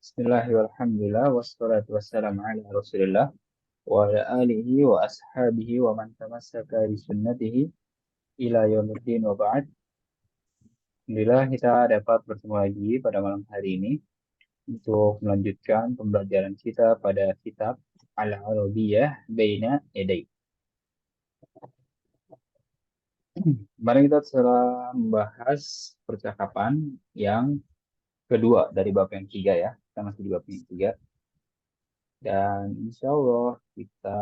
Bismillahirrahmanirrahim. Wassalatu wassalamu ala Rasulillah wa ala alihi wa ashabihi wa man tamassaka bi sunnatihi ila yaumiddin wa ba'd. Alhamdulillah kita dapat bertemu lagi pada malam hari ini untuk melanjutkan pembelajaran kita pada kitab Al-Arabiyah Baina Yaday. Kemarin kita telah membahas percakapan yang kedua dari bab yang tiga ya. Kita masih di bab yang tiga. Dan insya Allah kita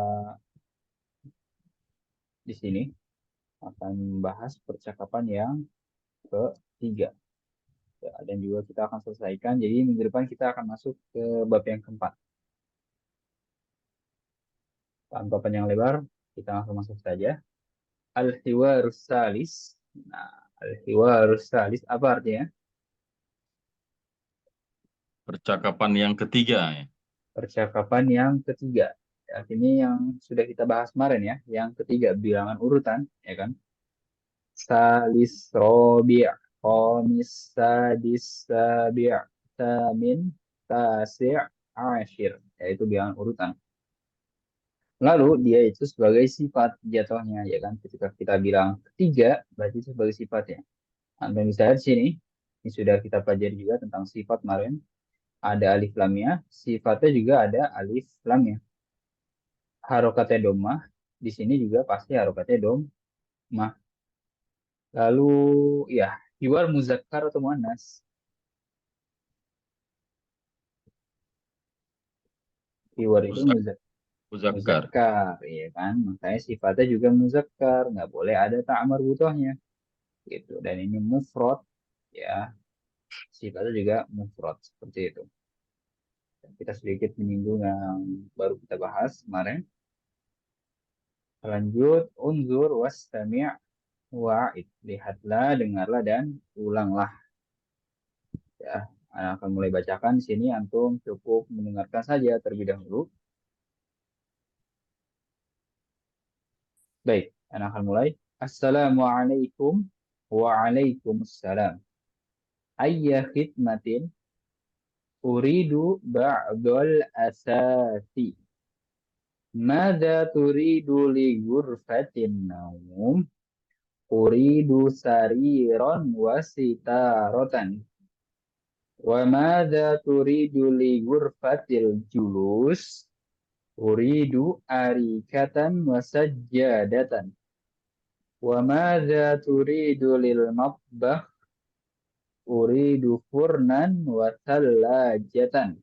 di sini akan membahas percakapan yang ketiga. Ya, dan juga kita akan selesaikan. Jadi minggu depan kita akan masuk ke bab yang keempat. Tanpa panjang lebar, kita langsung masuk saja. Al-Hiwarus Salis. Nah, Al-Hiwarus Salis apa artinya? Percakapan yang ketiga ya. Percakapan yang ketiga. Ya, ini yang sudah kita bahas kemarin ya. Yang ketiga, bilangan urutan, ya kan? Salis, Robi', Khomis, Sadis, Sabi', Tamin, Tasi', Ashir. Yaitu bilangan urutan. Lalu dia itu sebagai sifat jatuhnya, ya kan? Ketika kita bilang ketiga, berarti itu sebagai sifatnya. Anda bisa lihat di sini, ini sudah kita pelajari juga tentang sifat kemarin. Ada alif lamnya, sifatnya juga ada alif lamnya. Harokatnya domah, di sini juga pasti harokatnya domah. Lalu, ya, hiwar muzakkar atau muannas? Hiwar itu Muzakkar. muzakkar, ya kan? Makanya sifatnya juga muzakkar, nggak boleh ada ta'amar butohnya, gitu. Dan ini mufrad, ya, sifatnya juga mufrad seperti itu. Kita sedikit menyinggung yang baru kita bahas kemarin. Lanjut, unzur wastami' wa'id. Lihatlah, dengarlah, dan ulanglah. Ya, Ana akan mulai bacakan di sini. Antum cukup mendengarkan saja terlebih dahulu. Baik, Ana akan mulai. Assalamualaikum waalaikumsalam. Ayya khidmatin uridu ba'dal asasi. Mada turidu li ghurfatin naum? Uridu sariran wasitarotan. Wa mada turidu li ghurfatil julus? Uridu arikatan wasajjadatan. Wa mada turidu lil matbakh? Uridu furnan wa thallajatan.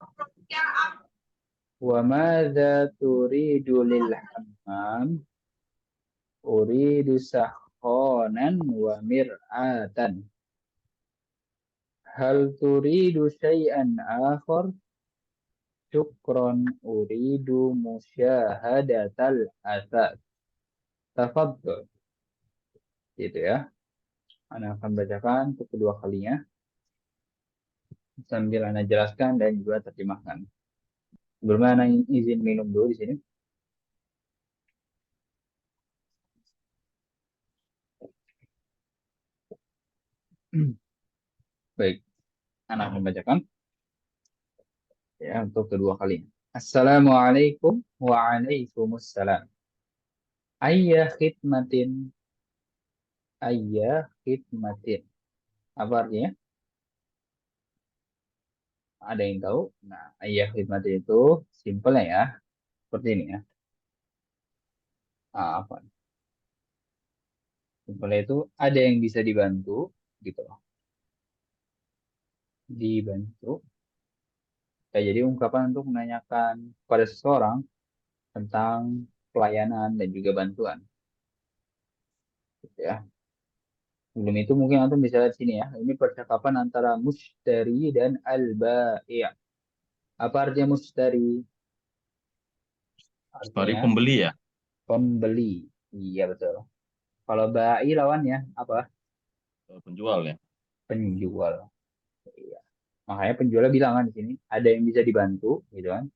Wa madza turidu lil hammam? Uridu sakhonan wa mir'atan. Hal turidu syai'an akhar? Syukron uridu musyahadatal athar. Tafadhol. Gitu ya. Ana akan bacakan untuk kedua kalinya sambil Ana jelaskan dan juga terjemahkan. Sebelumnya Ana izin minum dulu di sini. Baik, Ana akan bacakan ya untuk kedua kalinya. Assalamualaikum waalaikumsalam. Ayya khidmatin. Ayya khidmatin. Apa artinya? Ada yang tahu? Nah, ayya khidmatin itu simpelnya ya. Seperti ini ya. Apa? Simpelnya itu ada yang bisa dibantu gitu loh. Dibantu. Ya, jadi ungkapan untuk menanyakan pada seseorang tentang pelayanan dan juga bantuan. Gitu ya. Sebelum itu mungkin antum bisa lihat sini ya. Ini percakapan antara mushtari dan al-bai'. Apa artinya mushtari? Mari Artinya pembeli ya. pembeli. Iya betul. Kalau bai lawannya apa? Penjual ya. Penjual. Iya. Makanya penjualnya bilang kan di sini ada yang bisa dibantu gitu kan.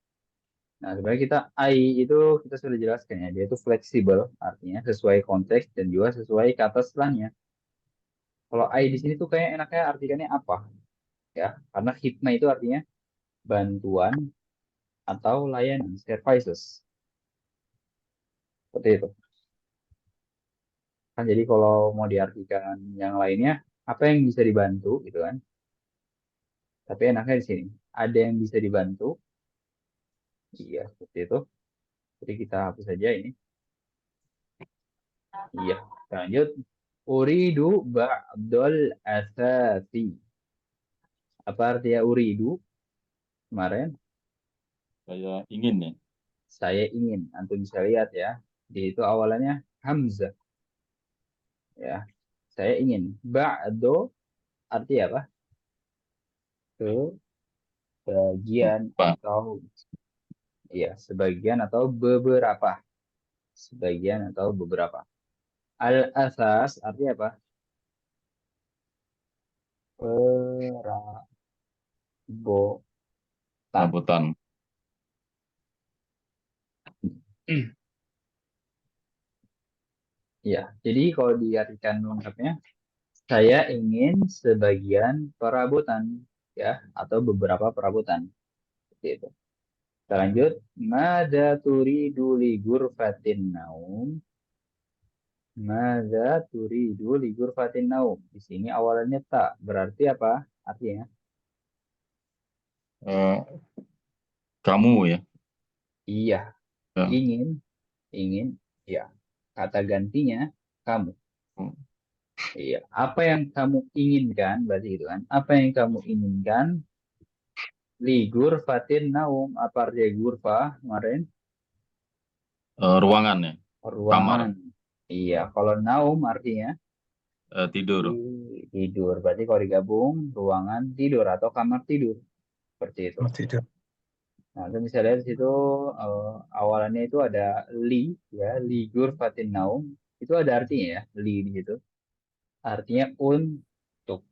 Nah, sebenarnya kita I itu kita sudah jelaskan ya, dia itu fleksibel artinya sesuai konteks dan juga sesuai kata setelahnya. Kalau I di sini tuh kayak enaknya artikannya apa? Ya, karena hikmah itu artinya bantuan, atau layanan, services. Seperti itu. Kan jadi kalau mau diartikan yang lainnya, apa yang bisa dibantu gitu kan. Tapi enaknya di sini. Ada yang bisa dibantu. Iya, seperti itu. Jadi kita hapus saja ini. Iya, kita lanjut. Uridu ba'dol asasi. Apa artinya uridu? Kemarin Saya ingin ya. saya ingin. Antum bisa lihat ya. Di itu awalannya hamzah. Ya, saya ingin. Ba'do artinya apa? Sebagian Pak, atau ya sebagian atau beberapa. Sebagian atau beberapa. Al-asas artinya apa? Perabotan. perabotan. Ya, jadi kalau diartikan lengkapnya, saya ingin sebagian perabotan, ya, atau beberapa perabotan. Seperti itu. Kita lanjut. Mada turidu li ghurfatin naum. Mada turidu li ghurfatin naum. Di sini awalannya tak. Berarti apa? Artinya? Eh, kamu ya. Iya, Ya. ingin, ingin, ya. Kata gantinya kamu. Iya, apa yang kamu inginkan, berarti itu kan. Apa yang kamu inginkan, li ghurfatin naum. Apa artinya ghurfa kemarin? Ruangan ya. Kamar. Ruangan. Iya, kalau naum artinya Tidur. tidur. Berarti kalau digabung, ruangan tidur atau kamar tidur. Seperti itu. Tidak. Nah, itu bisa lihat di situ awalannya itu ada li, ya, li ghurfatin naum. Itu ada artinya ya, li di situ. Artinya untuk,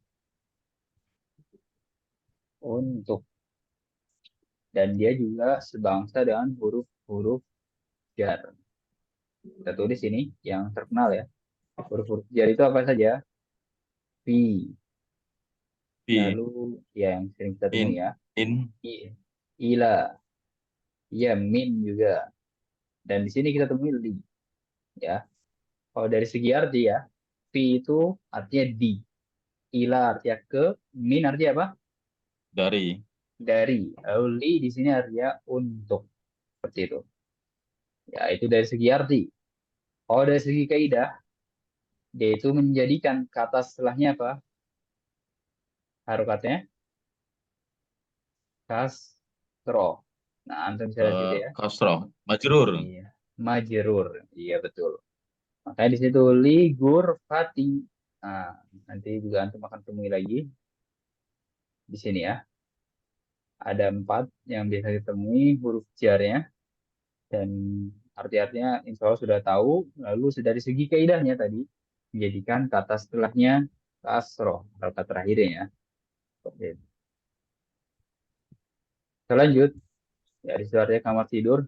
untuk. Dan dia juga sebangsa dengan huruf-huruf jar. Kita tulis ini yang terkenal ya. Huruf-huruf jar itu apa saja? Fi. Pi. Lalu ya yang sering kita temui In. ya. In. I, ila. Ya, min juga. Dan di sini kita temui li. Ya. Kalau dari segi arti ya, fi itu artinya di. Ila artinya ke. Min artinya apa? Dari. Dari. Lalu li di sini artinya untuk. Seperti itu. Ya, itu dari segi arti. Kalau dari segi kaidah, dia itu menjadikan kata setelahnya apa? Harokatnya kasro. Nah, antum bisa lihat situ ya. Kasroh. Majrur. Iya. Majrur. Iya, betul. Makanya di situ li fati. Nah, nanti juga antum akan temui lagi di sini ya. Ada 4 yang biasa ditemui huruf jarnya dan arti-artinya insya Allah sudah tahu. Lalu dari segi kaidahnya tadi menjadikan kata setelahnya kasroh, kata terakhirnya ya. Oke. Kita lanjut. Ya, di situ artinya kamar tidur.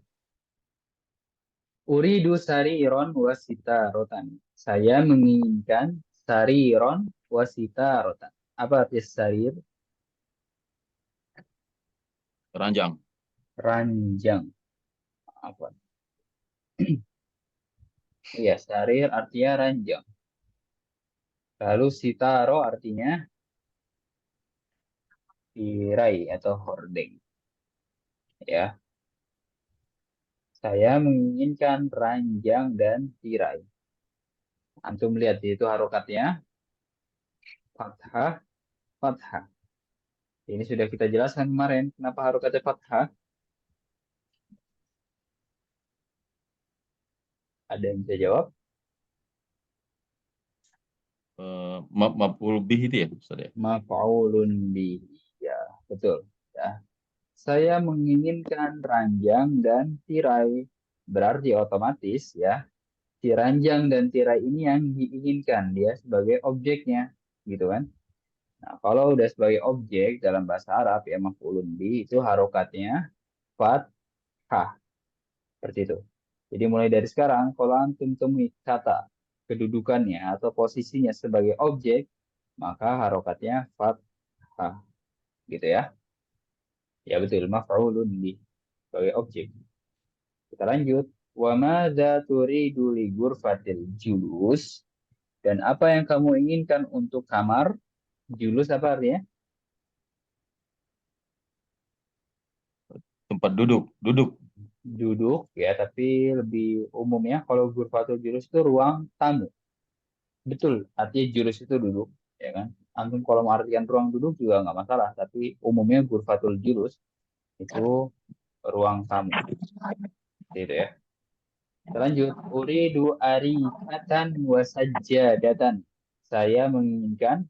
Uridu sariron wasita rotan. Saya menginginkan sariron wasita rotan. Apa arti sarir? Ranjang. Ranjang. Apa? Iya, sarir artinya ranjang. Lalu sitaro artinya tirai atau hordeng. Ya, saya menginginkan ranjang dan tirai. Antum lihat itu harokatnya fathah, fathah. Ini sudah kita jelaskan kemarin kenapa harokatnya fathah. Ada yang bisa jawab? Maf'ul bih itu ya, Ustaz ya? Maf'ulun bihi. Ya, betul. Ya. Saya menginginkan ranjang dan tirai. Berarti otomatis ya, si ranjang dan tirai ini yang diinginkan dia sebagai objeknya, gitu kan? Nah, kalau udah sebagai objek dalam bahasa Arab ya maf'ulun bi itu harokatnya fathah seperti itu. Jadi mulai dari sekarang kalau antum temui kata kedudukannya atau posisinya sebagai objek, maka harokatnya fathah gitu ya. Ya betul, maf'ulun bih sebagai objek. Kita lanjut. Wa madza turidu li ghurfatil julus? Dan apa yang kamu inginkan untuk kamar? Julus apa artinya? Tempat duduk, duduk. Duduk ya, tapi lebih umumnya kalau ghurfatul julus itu ruang tamu. Betul, artinya julus itu duduk, ya kan? Antum kalau mengartikan ruang duduk juga nggak masalah, tapi umumnya ghurfatul julus itu ruang tamu. Gitu ya. Kita lanjut. Uridu arikatan wa sajjadatan. Saya menginginkan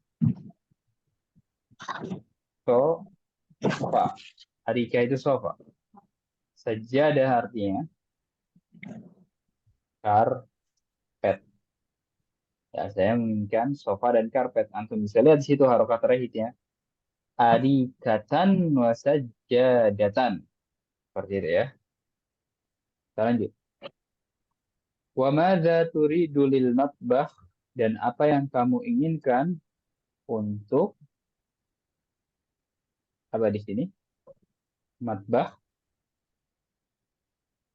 sofa. Arika itu sofa. Sajjadah artinya karpet. Ya, saya menginginkan sofa dan karpet. Antum bisa lihat di situ harokat rahitnya. Arikatan wa sajjadatan. Seperti itu ya. Kita lanjut. Wa madza turidu lil matbakh? Dan apa yang kamu inginkan untuk apa di sini? Matbakh,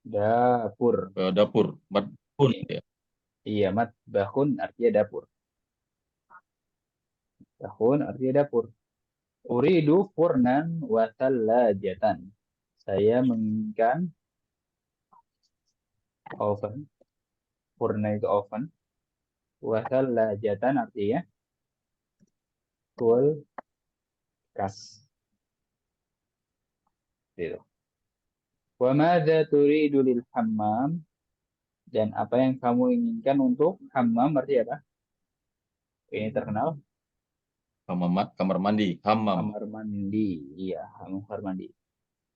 dapur. Dapur, pun ya. Iya, matbahun artinya dapur. Bahun artinya dapur. Uridu furnan wa thallajatan. Saya menginginkan oven. Furna itu oven. Wa thallajatan artinya kulkas. Gitu. Wa madza turidu lil hammam? Dan apa yang kamu inginkan untuk hammam artinya apa? Ini terkenal. Kamar mandi, hammam. Kamar mandi. Iya, kamar mandi.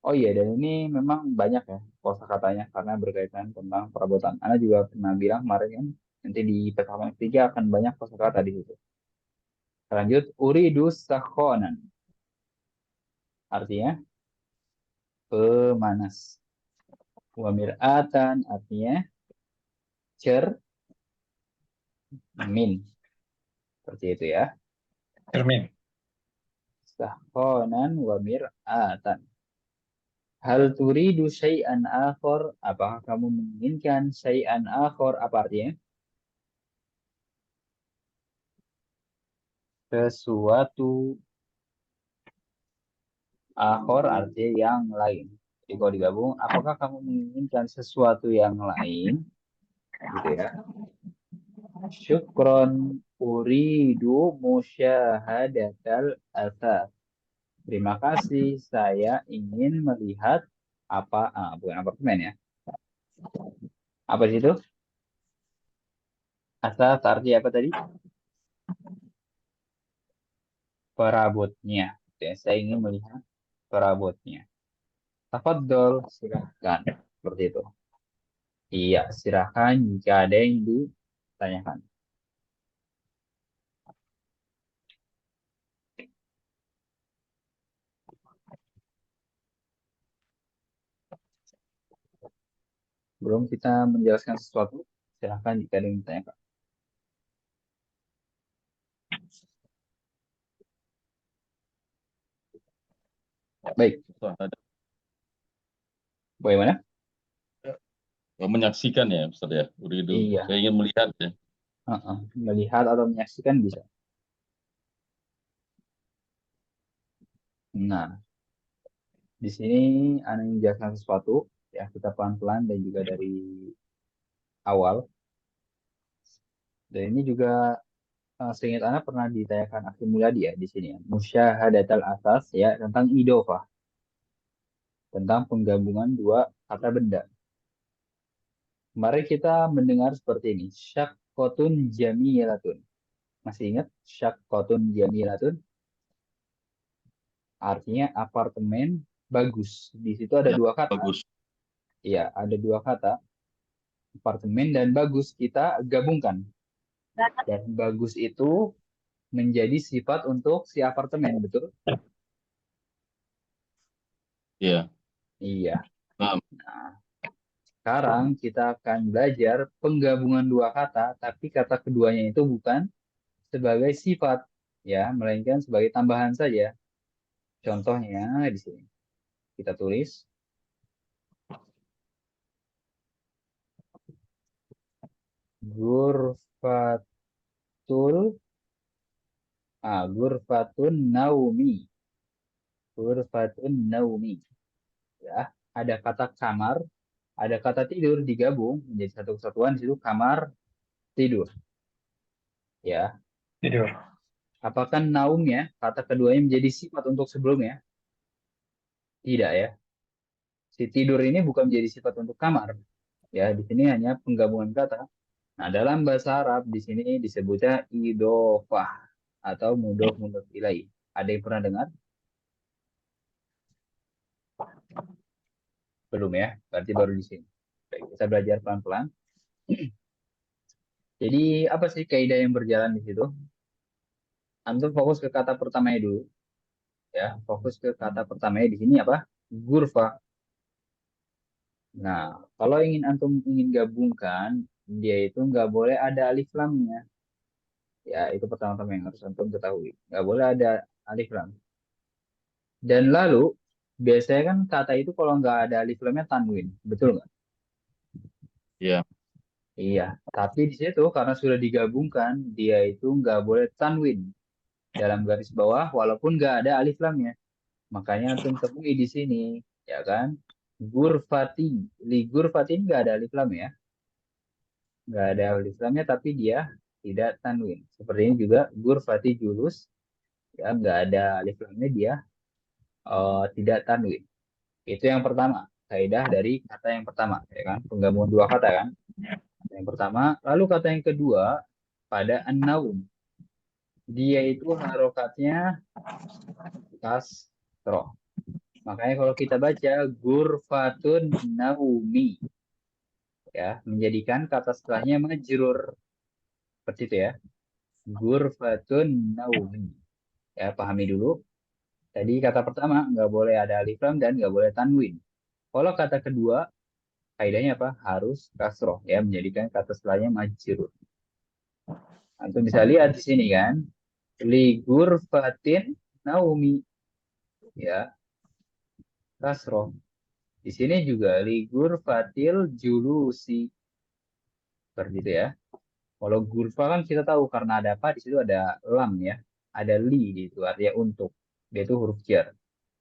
Oh iya, dan ini memang banyak ya kosakatanya karena berkaitan tentang perabotan. Anda juga pernah bilang kemarin kan, nanti di pertemuan ketiga akan banyak kosakata di situ. Lanjut, uridu sakhonan. Artinya pemanas. Wamir'atan artinya cermin. Seperti itu ya. Cermin. Sakhonan wamir'atan. Hal turidu syai'an akhor. Apakah kamu menginginkan syai'an akhor? Apa artinya? Sesuatu. Akhor artinya yang lain. Jadi kalau digabung, apakah kamu menginginkan sesuatu yang lain? Gitu ya. Syukron uridu musyahadatal athar. Terima kasih, saya ingin melihat apa? Bukan apartemen ya. Apa sih itu? Asas artinya apa tadi? Perabotnya. Oke, saya ingin melihat perabotnya. Tafadhol, silahkan. Seperti itu. Iya, silahkan jika ada yang ditanyakan. Belum kita menjelaskan sesuatu, silahkan jika ada yang ditanyakan. Baik, bagaimana? Menyaksikan ya, Ustaz ya. Uridu. Iya, Saya ingin melihat ya. melihat atau menyaksikan bisa. Nah, di sini Anda menjelaskan sesuatu, ya kita pelan-pelan dan juga dari awal. Dan ini juga seingat Anda pernah ditanyakan Akhil Mulyadi ya di sini ya. Musyahadatal asas ya tentang idofah, tentang penggabungan dua kata benda. Mari kita mendengar seperti ini. Syakkotun jamilatun. Masih ingat syakkotun jamilatun? Artinya apartemen bagus. Di situ ada Ya, dua kata. bagus. Iya, ada dua kata. Apartemen dan bagus kita gabungkan. Dan bagus itu menjadi sifat untuk si apartemen, betul? Iya. Iya. Paham. Nah, sekarang kita akan belajar penggabungan dua kata, tapi kata keduanya itu bukan sebagai sifat, ya, melainkan sebagai tambahan saja. Contohnya di sini. Kita tulis. Gurfatul. Gurfatun naumi. Gurfatun naumi. Ya, ada kata kamar, ada kata tidur digabung menjadi satu kesatuan di situ kamar tidur. Ya, Tidur. apakah naumnya kata keduanya menjadi sifat untuk sebelumnya? Tidak ya. Si tidur ini bukan menjadi sifat untuk kamar. Ya, di sini hanya penggabungan kata. Nah, dalam bahasa Arab di sini disebutnya idofah atau mudof mudof ilaih. Ada yang pernah dengar? Belum ya? Berarti baru di sini. Baik, kita belajar pelan-pelan. Jadi apa sih kaidah yang berjalan di situ? Antum fokus ke kata pertamanya dulu. Ya, fokus ke kata pertamanya di sini apa? Gurfa. Nah, kalau antum ingin gabungkan, dia itu nggak boleh ada alif lamnya. Ya, itu pertama-tama yang harus antum ketahui. Nggak boleh ada alif lam. Dan lalu, biasanya kan kata itu kalau nggak ada alif lamnya tanwin. Betul nggak? Iya. Iya. Tapi di situ karena sudah digabungkan, dia itu nggak boleh tanwin. Dalam garis bawah, walaupun nggak ada alif lamnya. Makanya antum temui di sini. Ya kan? Gurfati. Li gurfati nggak ada alif lam ya. Nggak ada alif lamnya, tapi dia tidak tanwin. Seperti ini juga gurfati julus. Ya, nggak ada alif lamnya, dia tidak tanwin. Itu yang pertama, kaidah dari kata yang pertama, ya kan? Penggabungan dua kata kan? Yang pertama, lalu kata yang kedua pada an-naum. Dia itu harokatnya kasroh. Makanya kalau kita baca gurfatun naumi, ya, menjadikan kata setelahnya majrur. Seperti itu ya. Gurfatun naumi. Ya, pahami dulu. Tadi kata pertama nggak boleh ada alif lam dan nggak boleh tanwin. Kalau kata kedua, kaidahnya apa? Harus kasroh ya, menjadikan kata setelahnya majrur. Antum bisa lihat di sini kan, li gurfatin naumi ya, kasroh. Di sini juga li gurfatil julusi. Seperti itu ya. Kalau gurfa kan kita tahu karena ada apa di situ ada lam ya, ada li di itu artinya untuk. Dia itu huruf jar.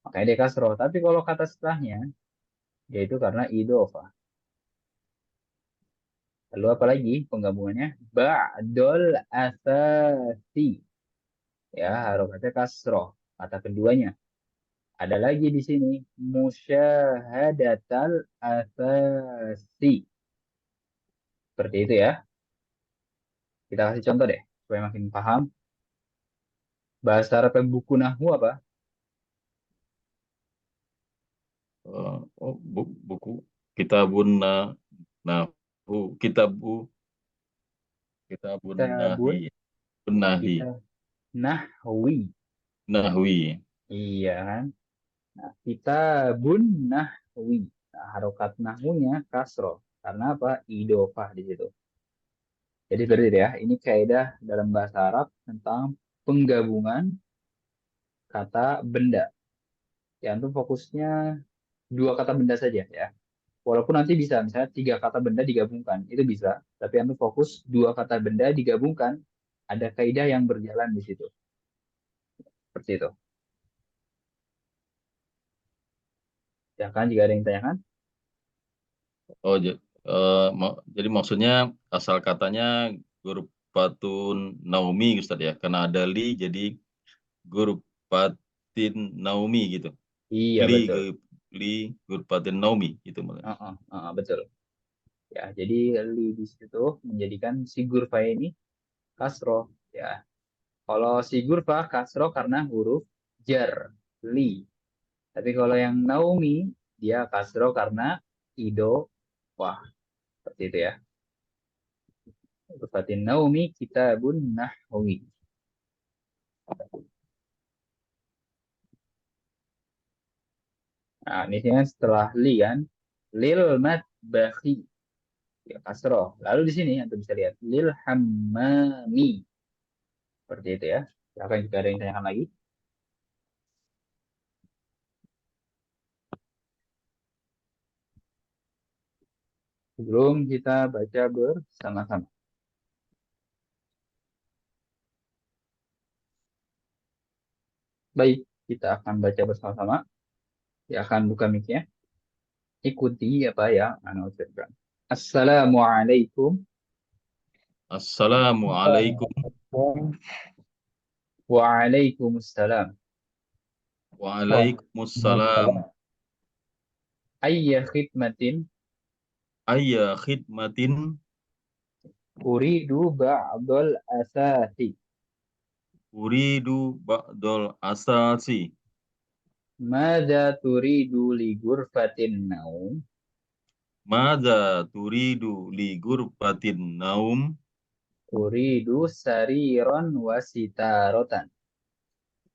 Makanya dia kasroh. Tapi kalau kata setelahnya, yaitu karena idofa. Lalu apa lagi penggabungannya? Ba'dol asasi. Ya, harokatnya kasroh. Kata keduanya. Ada lagi di sini. Musyahadatal asasi. Seperti itu ya. Kita kasih contoh deh. Supaya makin paham. Bahasa Arab buku Nahwu apa? Buku kitabun nahu kitabun nahi Kitabun. nahi Kita Nahwi. nahwi. Iya kan? Nah, kitabun Nahwi. Nah, harokat Nahwunya kasroh. Karena apa? Idofah di situ. Jadi seperti itu ya, ini kaidah dalam bahasa Arab tentang penggabungan kata benda. Ya, untuk fokusnya dua kata benda saja ya. Walaupun nanti bisa, misalnya tiga kata benda digabungkan, itu bisa. Tapi untuk fokus dua kata benda digabungkan, ada kaidah yang berjalan di situ. Seperti itu. Ya kan, jika ada yang tanyakan? Oh, jadi maksudnya asal katanya Gurfatun Naumi Ustaz ya, karena ada li jadi Gurfatin Naumi gitu. Iya, Li betul. li Gurfatin Naumi gitu maksudnya. Betul. Ya, jadi li di situ menjadikan si gurfa ini kasro. Ya, kalau si gurfa kasro karena huruf jar, li. Tapi kalau yang Naomi, dia kasro karena ido, wah, seperti itu ya. Gurfatin Naomi kitabun nahwi. Nah, ini kan setelah li kan, lil matbahi, ya kasro. Lalu di sini Anda bisa lihat lil hammami. Seperti itu ya. Silakan jika ada yang tanyakan lagi. Sebelum kita baca bersama-sama. Baik, kita akan baca bersama-sama. Kita akan buka mic-nya. Ikuti apa yang Ana ucapkan. Assalamualaikum Assalamualaikum. Waalaikumsalam. Waalaikumsalam. Ayya khidmatin Ayya khidmatin. uridu ba'dal asasi. Uridu ba'dol asasi. Mada turidu li ghurfatin naum? Mada turidu li gurbatin naum. Uridu sariron wasitarotan.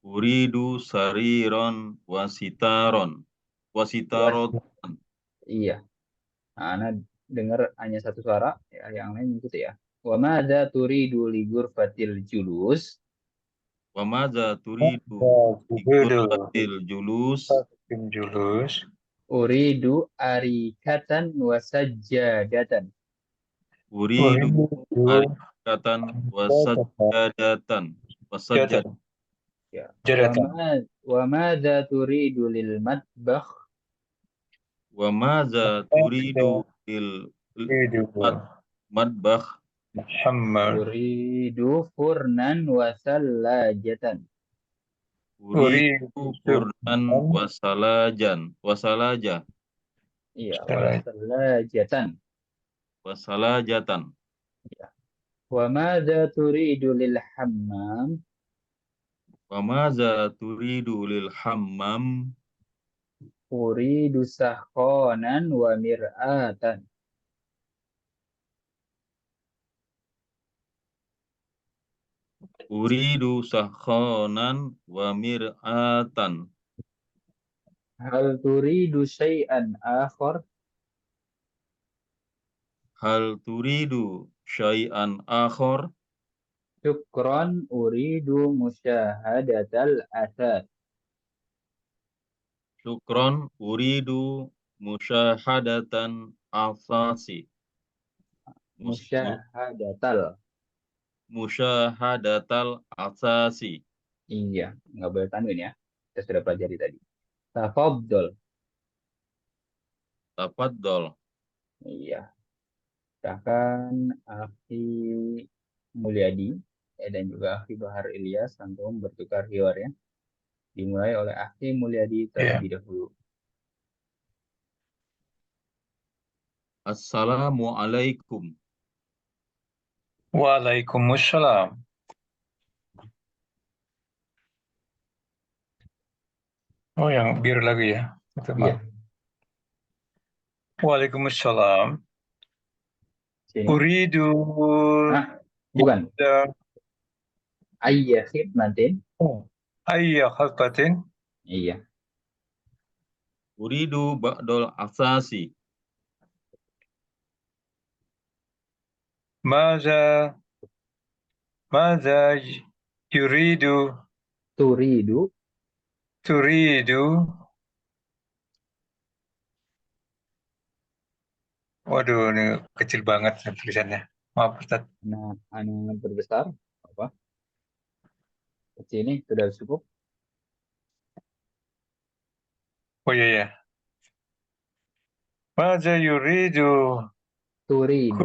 Uridu sariron wasitaron. Was Wasitarotan. iya. Nah, Ana dengar hanya satu suara, ya, yang lain ikuti ya. Wa madza turidu li ghurfatil julus? Wa mada turidu li Judul gurbatil julus. tim julus Uridu arikatan wasajjadatan. Uridu Uridu arikatan wasajadatan. Wasajad. Ya. Jadatan Wa madza turidu lil matbakh? Wa maza turidu lil Uridu madbakh. Muhammad Uridu furnan wasallajatan. Uridu Uridu furnan wasalajan. Wasalaja. Iya, wasallajatan. Wasalajatan. Ya. Wa madza turidu lil hammam? Wa maza turidu lil hammam. Uridu sahqanan wa mir'atan. Uridu sahkhanan wa mir'atan. Hal turidu syai'an akhar? Hal turidu syai'an akhor. Syukran uridu musyahadatal athar. Syukron uridu musyahadatan asasi. Musyahadatal. Musyahadatal asasi. Iya, nggak boleh tanwin ya. Kita sudah pelajari tadi. Tafadhol. Tafaddol. Iya. Bahkan Akhi Mulyadi dan juga Akhi Bahar Ilyas antum bertukar hiwar ya. Dimulai oleh Akhi Mulyadi Ya. terlebih dahulu. Assalamualaikum. Waalaikumsalam. Oh, yang biru lagi ya. Itu Iya. maaf. Waalaikumsalam. Sini. Uridu Nah, bukan. ya, Ayya khidmatin. ayya khalqatin Iya. Uridu ba'dol asasi. maza maza yuridu Turidu. turidu. Waduh, ini kecil banget tulisannya. Maaf, Ustaz. Nah, anu berbesar. Apa? Kecil ini sudah cukup. Oh iya ya. Maza yuridu Turidu.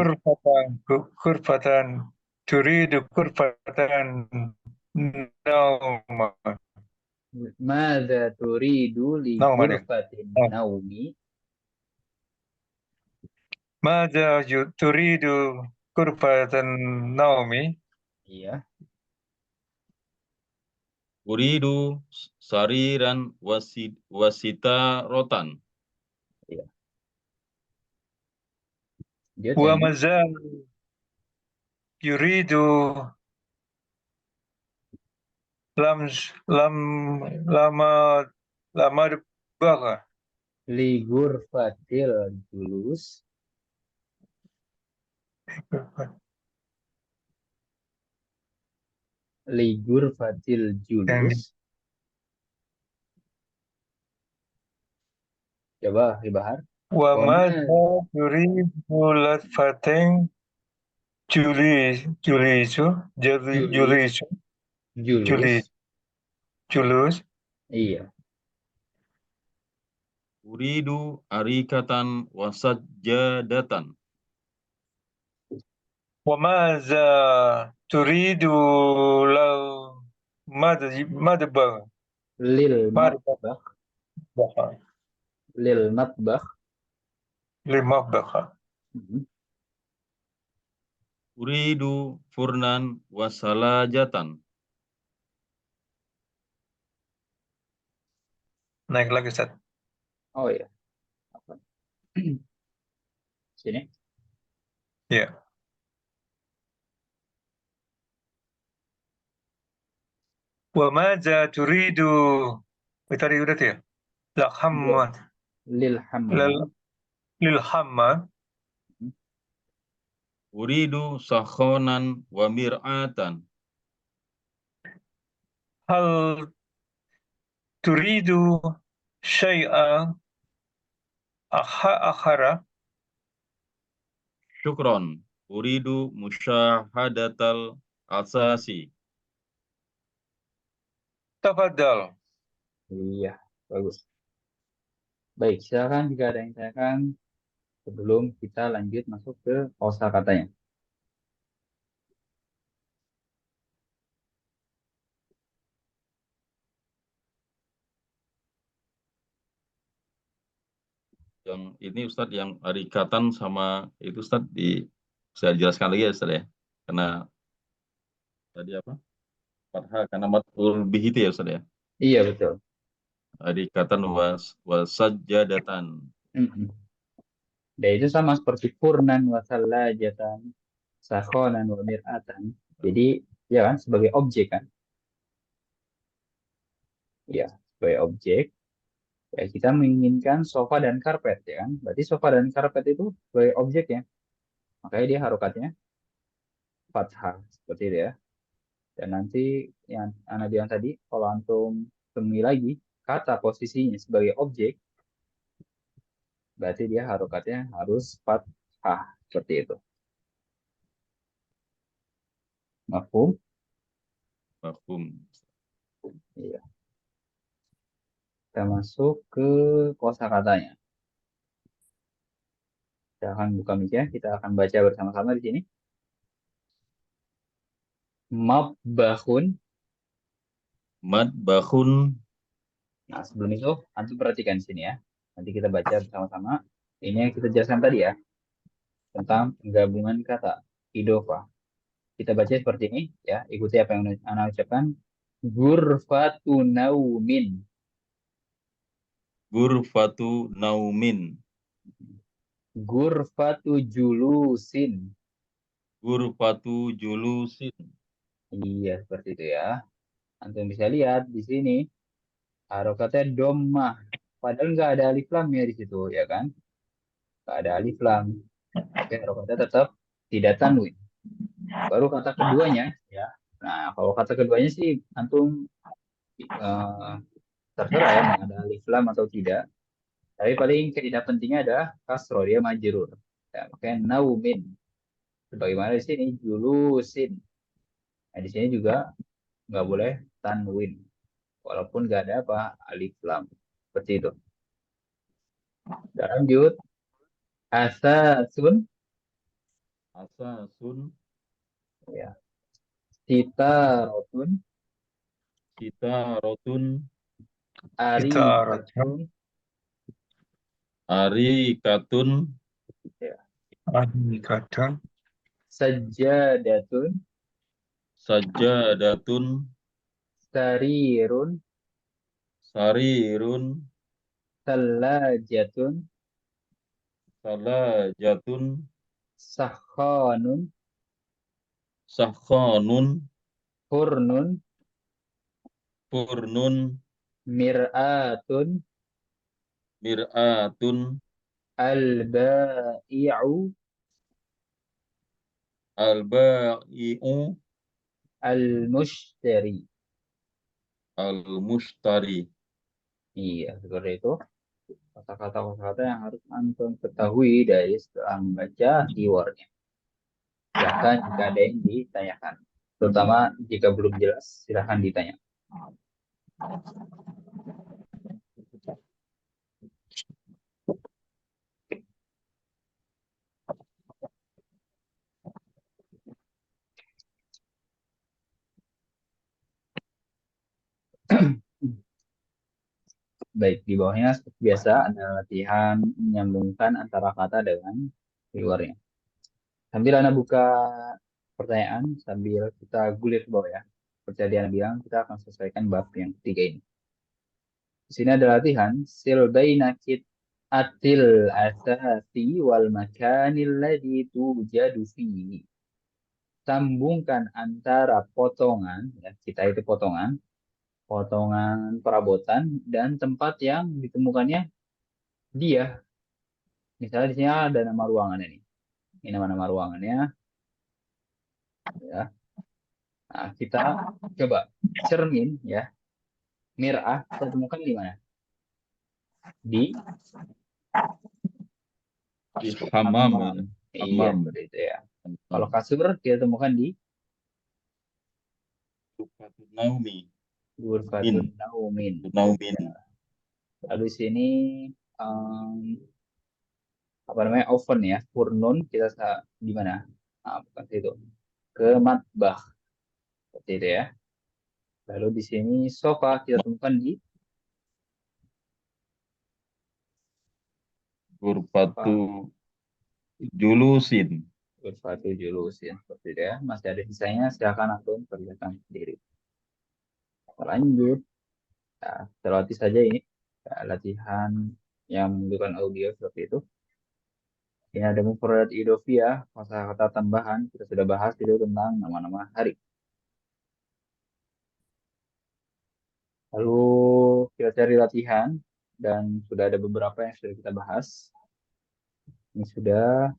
kurfatan turidu kurfatan nauma. Mada turidu li Nauma deh. ghurfatin naumi? Maza turidu kurfatan naumi. Iya. Uridu sariran wasita rotan. Iya. Dia Wa tadi maza yuridu lam lam lama lama baga. li ghurfatil julus. Li ghurfatil julus. Coba Bahar. Wama وماذا تريد لطفة جليس julus, جليس julus, جليس جلوس iya, Uridu arikatan wasajjadatan. وماذا تريد لو مدبر lil مدبر matbakh, lil matbakh, للمطبخ Mhm. Uridu furnan wasalajatan. naik lagi Ustaz. Oh iya, apa? Sini, Ya. وماذا تريد tadi udah tuh ya iya, لحمة lil hammam, للحمة Uridu sakhonan wa mir'atan. هل تريد شيئا آخر Syukron. Uridu musyahadatal asasi. تفضل. iya, bagus. Baik, silakan jika ada yang ditanyakan sebelum kita lanjut masuk ke kosakatanya. Yang ini Ustadz yang arikatan sama itu Ustadz bisa dijelaskan lagi ya Ustadz ya. Karena tadi apa? Fathah karena matul bih itu ya Ustadz ya. Iya, betul. Arikatan wasajjadatan. Mhm. Dan itu sama seperti purnan wasallajatan, sakhonan wa mir'atan. Jadi, ya kan, sebagai objek kan. Ya, sebagai objek. Ya, kita menginginkan sofa dan karpet, ya kan. Berarti sofa dan karpet itu sebagai objek ya. Makanya dia harokatnya fathah, seperti itu ya. Dan nanti yang Anda bilang tadi, kalau antum temui lagi kata posisinya sebagai objek, berarti dia harokatnya harus fathah, seperti itu. Mafhum? Mafhum. Iya. Kita masuk ke kosakatanya. Kita akan buka mic ya, kita akan baca bersama-sama di sini. Mabbahun. Madbahun. Nah, sebelum itu, antum perhatikan di sini ya. Nanti kita baca bersama-sama. Ini yang kita jelaskan tadi ya, tentang penggabungan kata idofa. Kita baca seperti ini ya, ikuti apa yang Ana ucapkan. Gurfatu naumin. Gurfatu naumin. Gurfatu julusin. Gurfatu julusin. Iya, seperti itu ya. Antum bisa lihat di sini harokatnya dommah. Padahal nggak ada alif lamnya di situ, ya kan? Nggak ada alif lam. Tapi harokatnya tetap tidak tanwin. Baru kata keduanya, ya. Nah, kalau kata keduanya sih antum eh, terserah ya mau ada alif lam atau tidak. Tapi paling kaidah pentingnya adalah kasro dia majrur. Ya, makanya naumin. Sebagaimana di sini julusin. Nah, di sini juga nggak boleh tanwin. Walaupun nggak ada apa alif lam. Seperti itu. Dan lanjut. Asasun. Asasun. Ya. Sitarotun. Sitarotun. Kita Arikatun. Arikatun. Ya. kadang Sajadatun. Sajadatun. Sarirun. Sarirun. Salajatun. Salajatun. Sakhonun. Sakhonun. Hurnun. Furnun. Mir'atun. Mir'atun. Al-ba'i'u. Al-ba'i'u. Al-mushtari. Al-mushtari. Iya, seperti itu. Kata-kata yang harus antum ketahui dari setelah membaca keywordnya. Silahkan jika ada yang ditanyakan. Terutama jika belum jelas, silahkan ditanya. Baik, di bawahnya seperti biasa ada latihan menyambungkan antara kata dengan keywordnya. Sambil Anda buka pertanyaan, sambil kita gulir ke bawah ya. Seperti tadi Anda bilang, kita akan selesaikan bab yang ketiga ini. Di sini ada latihan sil baina atil asasi wal makanil ladzi tujadu fihi. Sambungkan antara potongan, ya, kita itu potongan perabotan dan tempat yang ditemukannya dia. Misalnya di sini ada nama ruangannya nih. Ini nama-nama ruangannya, ya. Nah, kita coba cermin, ya. Mir'ah kita temukan di mana? Di Hamam. hammam. Iya, Hamam. seperti itu ya. Kalau kasur kita temukan di Naumi. ghurfatun naumin. Naumin. Lalu di sini apa namanya oven ya, furnun kita di mana? Nah, bukan itu. Ke matbah. Seperti itu ya. Lalu di sini sofa kita temukan di Ghurfatu julusin. ghurfatu julusin. Seperti itu ya. Masih ada sisanya, silakan antum kerjakan sendiri. Lanjut. Nah, terlatih saja ini. Ya, latihan yang membutuhkan audio seperti itu. Ini ada mufrad idofiyah, kata-kata tambahan. Kita sudah bahas itu tentang nama-nama hari. Lalu kita cari latihan dan sudah ada beberapa yang sudah kita bahas. Ini sudah,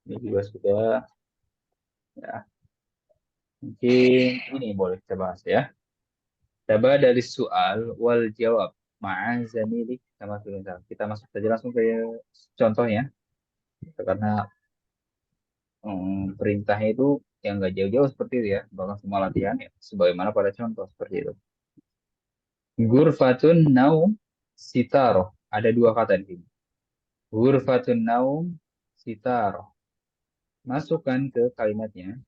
ini juga sudah. Ya, mungkin ini boleh kita bahas ya. Coba dari soal wal jawab ma'azanilik sama tulisan. Kita masuk saja langsung ke contohnya. Karena perintahnya itu yang nggak jauh-jauh seperti itu ya. Bahkan semua latihan ya. Sebagaimana pada contoh seperti itu. Gurfatun naum sitaroh. Ada dua kata di sini. Gurfatun naum sitaroh. Masukkan ke kalimatnya.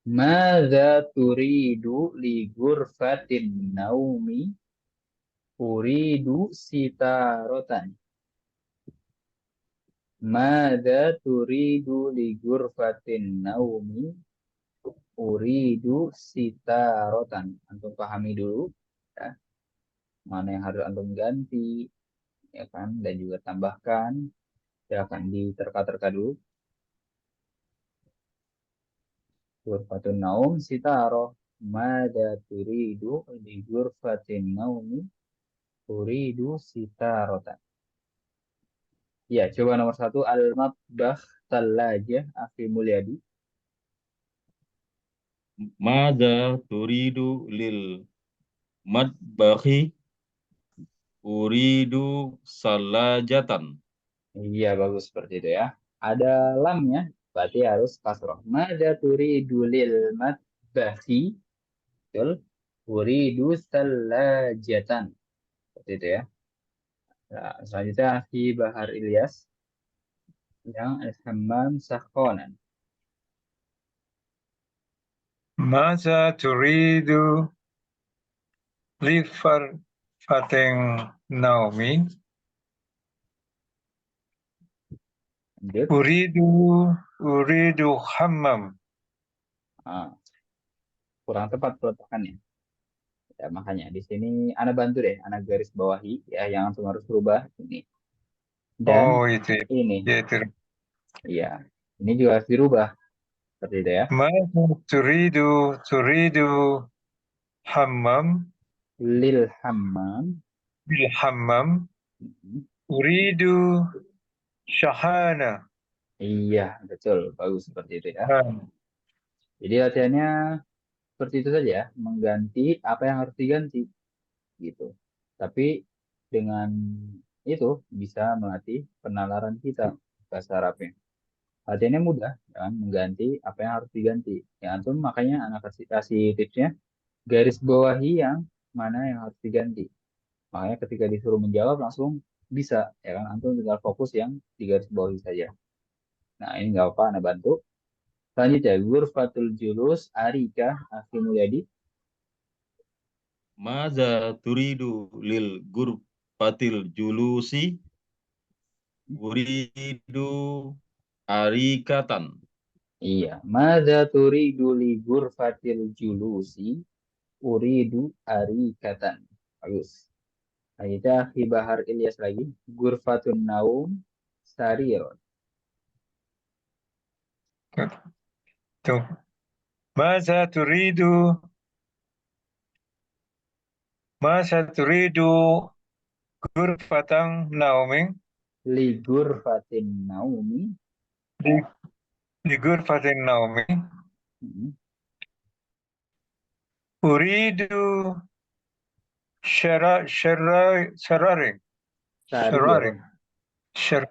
Mada turidu li gurfatin naumi uridu sitarotan. Mada turidu li gurfatin naumi uridu sitarotan. Antum pahami dulu ya, mana yang harus antum ganti ya kan, dan juga tambahkan. Silakan diterka-terka dulu. Ghurfatun naum sitaro. Mada turidu di ghurfatin naumi uridu sitarotan. Ya, coba nomor satu. Al-matbakh talajah Afi Mulyadi. Mada turidu lil matbahi uridu salajatan. Iya, bagus seperti itu ya. Ada lamnya, berarti harus kasroh. Mada turidu lil matbakhi. Betul. Uridu salajatan. Seperti itu ya. Nah, selanjutnya Afi Bahar Ilyas yang al-hammam sakhonan. Masa turidu liver fating Naomi. Lanjut. Uridu hammam. Ah, kurang tepat peletakannya. Ya, makanya di sini Anda bantu deh, Anda garis bawahi ya yang langsung harus berubah ini. Dan Oh itu ini, ya itu. iya, ini juga harus dirubah seperti itu ya. Masa turidu hammam Lil hammam. bil hammam. Uridu shahana. Iya, betul, bagus seperti itu ya. Nah, Jadi latihannya seperti itu saja ya, mengganti apa yang harus diganti gitu. Tapi dengan itu bisa melatih penalaran kita bahasa Arabnya. Latihannya mudah, ya kan? Mengganti apa yang harus diganti. Ya, antum makanya anak kasih tipsnya, garis bawahi yang mana yang harus diganti. Makanya ketika disuruh menjawab langsung bisa, ya kan? Antum tinggal fokus yang di garis bawahi saja. Nah, ini nggak apa, Anda bantu. Selanjutnya, Ghurfatul Julus, Arika, Akhi Mulyadi. Maza turidu lil gurfatil julusi uridu arikatan. Iya, Madza turidu li ghurfatil julusi, uridu arikatan. Bagus. Kita Akhi Bahar Ilyas lagi. Ghurfatun Naum, Sarirun. Tuh. Masa turidu, masa turidu ghurfatan naumin Li ghurfatin naumi. di, di ghurfatin naumin. Hmm, Uridu syararing, Sarirun. syar,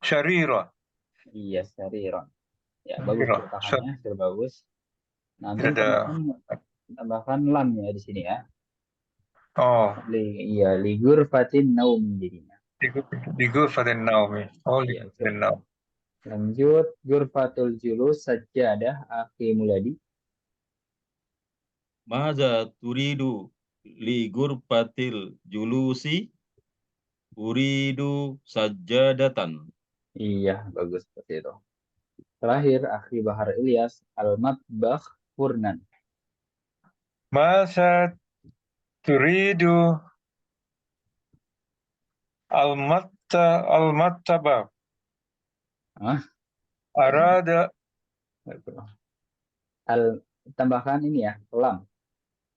syarira, Iya, Sarirun. Ya, bagus syarira. tertahannya, sudah bagus. Nah, antum Ada, tambahkan lam ya di sini ya. oh, Iya, li ghurfatin naumi jadinya. di ghurfatin naumin. Oh, di Iya, ghurfatin coba. naumin. Lanjut, Ghurfatul Julus, Sajjadah, Akhi Mulyadi. Maza turidu li gurfatil julusi uridu sajadatan. Iya, bagus seperti itu. Terakhir, Akhi Bahar Ilyas, Al-Matbakh Furnan. Masa turidu al-mattaba Ah, arada Al, tambahkan ini ya, lam.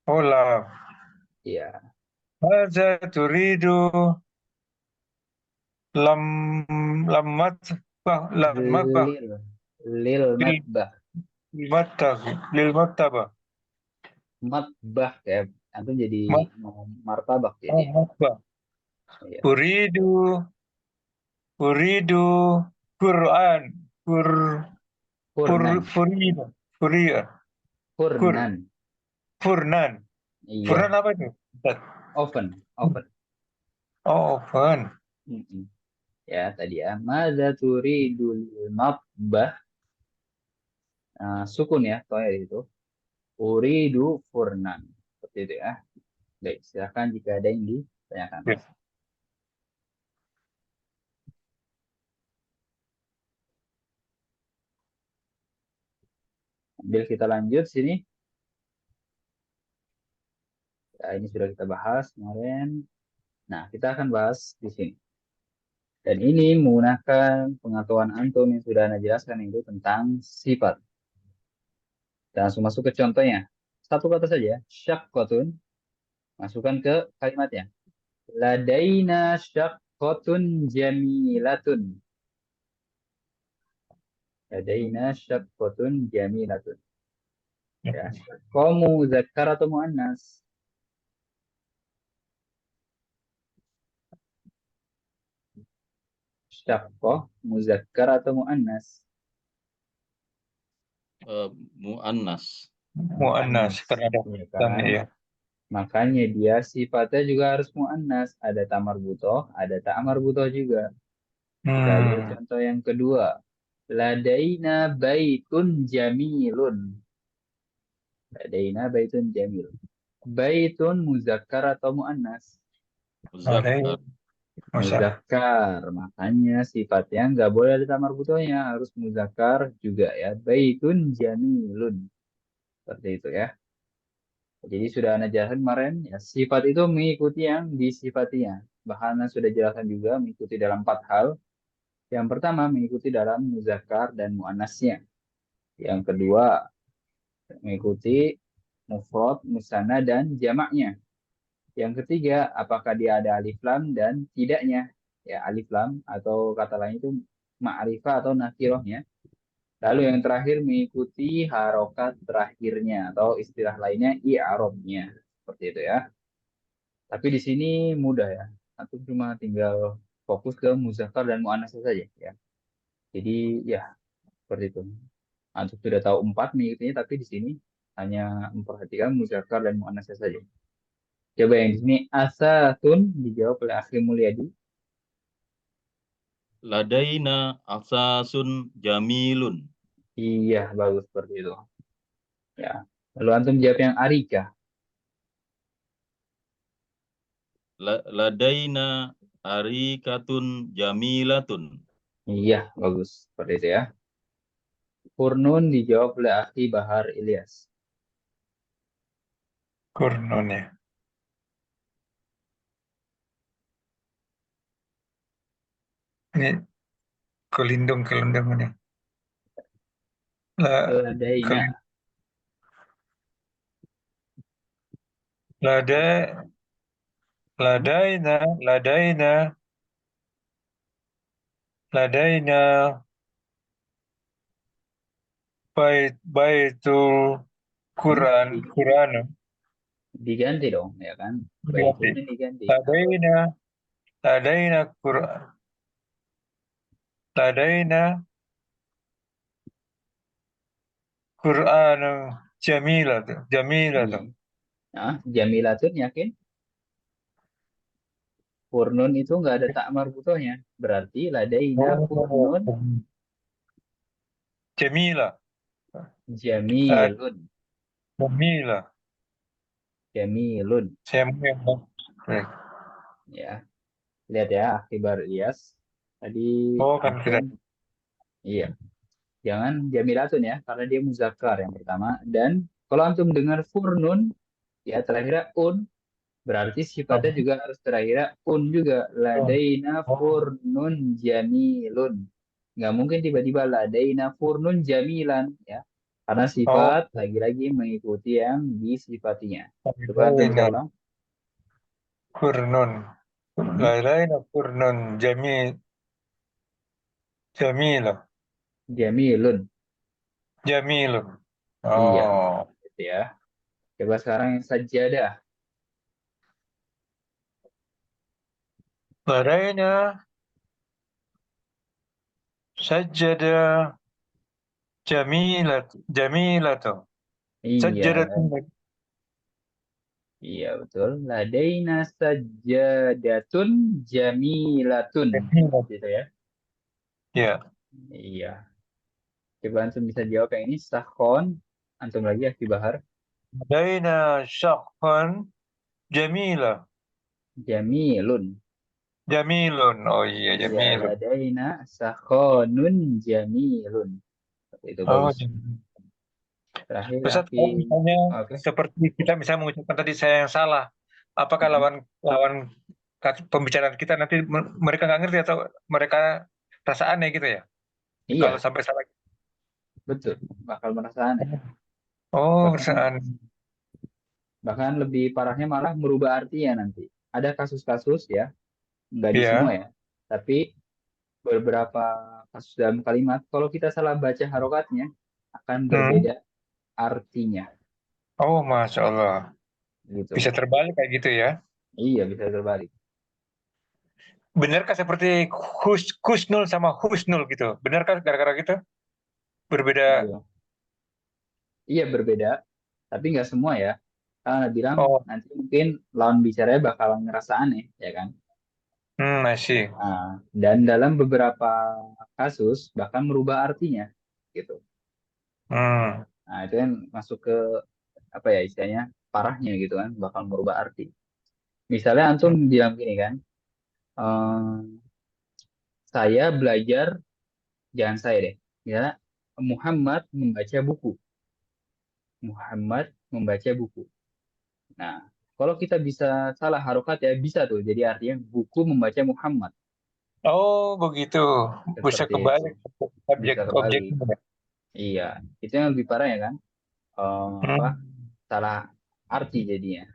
olah. Iya, Masa turidu lam lamat lamat lil, lil lil matbah. matbah lil maktaba Matbah ya, antum jadi mau martabak jadi. matbah Iya, uridu uridu Quran pur pur Furnan, furina furia pur Furnan. furnan furnan Iya, apa itu Ustaz? oven. Oh, oven. Mm-mm. Ya, tadi ya. Madza turidul matbah. Nah, sukun ya, toya itu. Uridu furnan. Seperti itu ya. Baik, silakan jika ada yang ditanyakan. Ya. Ambil kita lanjut sini. Ya, ini sudah kita bahas kemarin. Nah, kita akan bahas di sini. Dan ini menggunakan pengetahuan antum yang sudah Anda jelaskan itu tentang sifat. Dan langsung masuk ke contohnya. Satu kata saja, syaqqatun. Masukkan ke kalimatnya. Ladaina syaqqatun jamilatun. Ladaina syaqqatun jamilatun. Ya. Kamu muzakkar atau muannas? Syaqqah muzakkar atau muannas? Muannas. Muannas Muannas. karena ada Ya dan kan? ya. Makanya dia sifatnya juga harus muannas. Ada tamar butoh, ada ta'mar butoh juga. Kita lihat Hmm. contoh yang kedua. Ladaina baitun jamilun. Ladaina baitun jamil. Baitun muzakkar atau muannas? Ada Muzakkar. masa Muzakkar. Makanya sifatnya nggak boleh ada tamar butohnya. Harus muzakkar juga ya. Baitun jamilun. Seperti itu ya. Jadi sudah Anda jelaskan kemarin, ya, sifat itu mengikuti yang disifatinya. Bahkan Anda sudah jelaskan juga mengikuti dalam 4 hal. Yang pertama mengikuti dalam muzakkar dan muannasnya. Yang kedua mengikuti mufrad, musanna dan jamaknya. Yang ketiga apakah dia ada alif lam dan tidaknya. Ya alif lam atau kata lain itu ma'rifah atau nakirohnya. Lalu yang terakhir mengikuti harokat terakhirnya atau istilah lainnya i'robnya. Seperti itu ya. Tapi di sini mudah ya. antum cuma tinggal fokus ke muzakkar dan muannats saja ya. Jadi ya seperti itu. Antum sudah tahu 4 mengikutinya, tapi di sini hanya memperhatikan muzakkar dan muannats saja. Coba yang di sini asatun dijawab oleh Akhi Mulyadi. Ladaina asasun jamilun. Iya, bagus seperti itu. Ya. Lalu antum jawab yang Arika. Ladaina arikatun jamilatun. Iya, bagus seperti itu ya. Furnun dijawab oleh Akhi Bahar Ilyas. Kurnun ya. Ini kelindung ini. Ladaina. Kelin- Lada, Hmm? ladaina, ladaina, ladaina, baitul Hmm? Quran, Quran. Diganti dong, ya kan? Diganti. Baitulnya diganti. Apa? Ladaina, ladaina Quran, ladaina Quran Jamilah Iya. tuh. Nah, Jamilatun yakin? Furnun itu nggak ada tak marbutohnya. Berarti ladaina Oh, furnun Jamilah, jamilun. Jamilah. Jamilun. Saya mau yang Ya, lihat ya, akibat Ilyas. Tadi oh kan antum, tidak. iya. Jangan jamilatun ya, karena dia muzakkar yang pertama. Dan kalau antum dengar furnun, ya terakhirnya un, berarti sifatnya Oh, juga harus terakhirnya un juga. oh, Ladaina oh, furnun jamilun. Nggak mungkin tiba-tiba ladaina furnun jamilan ya. Karena oh, sifat lagi-lagi mengikuti yang disifatinya. Coba antum bisa ladaina ulang. Kurnun, Hmm? ladaina Kurnun Jamilah, Jamilun. Jamilun. Iya, Oh, gitu ya. Coba sekarang yang sajadah. ladaina sajjada Jamilatu. Iya, Sajjadatun. iya betul. Ladaina sajadatun jamilatun. Jamilah. Gitu ya. Ya, Iya. Coba antum bisa jawab yang ini. Sahkon. Antum lagi ya, Bahar. ladaina syakhsan Jamilah. Jamilun. Jamilun. Oh iya, Iya, Jamilun. ladaina sakhonun jamilun. Seperti itu Oh, bagus. Terakhir, Ustaz, Aki. kalau misalnya Oke. seperti kita misalnya mengucapkan tadi saya yang salah, apakah Mm-mm. lawan lawan pembicaraan kita nanti mereka nggak ngerti atau mereka rasa aneh gitu ya? Kalau Iya, sampai salah. betul. Bakal merasa aneh. Oh, rasa Bahkan aneh. bahkan lebih parahnya malah merubah artinya nanti. Ada kasus-kasus ya, nggak di semua Iya. ya, tapi beberapa kasus dalam kalimat, kalau kita salah baca harokatnya, akan Hmm. berbeda artinya. Oh, Masya Allah. Bisa Gitu. terbalik kayak gitu ya? Iya, bisa terbalik. Benarkah seperti Husnul sama Husnul gitu? Benarkah gara-gara gitu? Berbeda. Iya, iya berbeda, tapi nggak semua ya. Karena bilang Oh, nanti mungkin lawan bicaranya bakal ngerasa aneh, ya kan? I see. Nah, dan dalam beberapa kasus bahkan merubah artinya, gitu. Hmm. Nah, itu kan masuk ke apa ya istilahnya parahnya gitu kan, bakal merubah arti. Misalnya antum bilang gini kan, ehm, saya belajar, jangan saya deh, ya Muhammad membaca buku. Muhammad membaca buku. Nah, kalau kita bisa salah harokat ya bisa tuh. Jadi artinya buku membaca Muhammad. Oh, begitu. Bisa Seperti itu. kebalik objek Bisa kebalik. objeknya. Iya. Itu yang lebih parah ya kan. Apa? Hmm. Salah arti jadinya.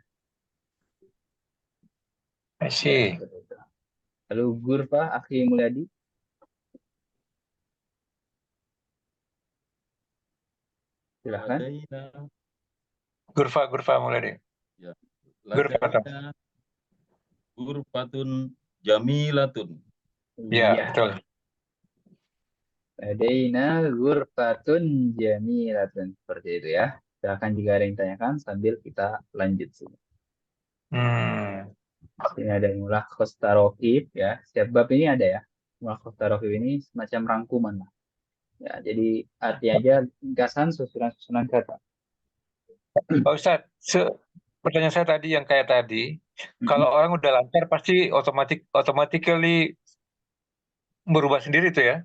I Ya, see. seperti itu. Lalu Gurfa, Akhi Mulyadi, silahkan. Gurfa mulai deh. Ya. Gurfa tuh. Ladaina Ghurfatun jamilatun. Ya, Iya. betul. Ladaina ghurfatun jamilatun. Seperti itu ya. Silakan jika ada yang tanyakan sambil kita lanjut sini. Hmm. Ini ada mulah khostarokib ya. Setiap bab ini ada ya. Mulah khostarokib ini semacam rangkuman lah. Ya, jadi arti aja ringkasan susunan-susunan kata. Pak Ustadz, pertanyaan saya tadi yang kayak tadi, kalau Mm-mm. orang udah lancar pasti automatically berubah sendiri tuh ya.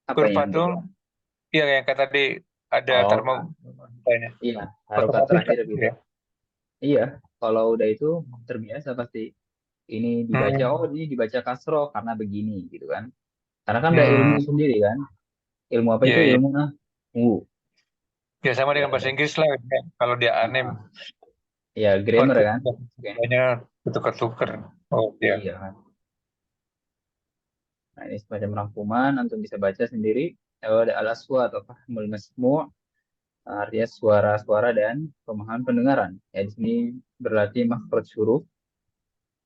Apa yang Kurvatum, berubah? ya yang kayak tadi ada Oh, terma misalnya. iya, harokat Otomatis terakhir kan gitu. ya. Iya, kalau udah itu terbiasa pasti ini dibaca, oh Hmm. ini dibaca kasroh karena begini gitu kan. Karena kan ada ilmu Hmm. sendiri kan. Ilmu apa itu? Iya, iya. Ilmu nahwu. Ya sama Ya, dengan bahasa Inggris lah. Ya. Kalau dia anem, ah, ya grammar kan. Oke. banyak tukar-tukar. Oh, iya. Iya kan. Nah, ini semacam rangkuman, antum bisa baca sendiri. Ada al-aswat atau fahmul masmu', artinya suara-suara dan pemahaman pendengaran. Ya, di sini berlatih makhraj huruf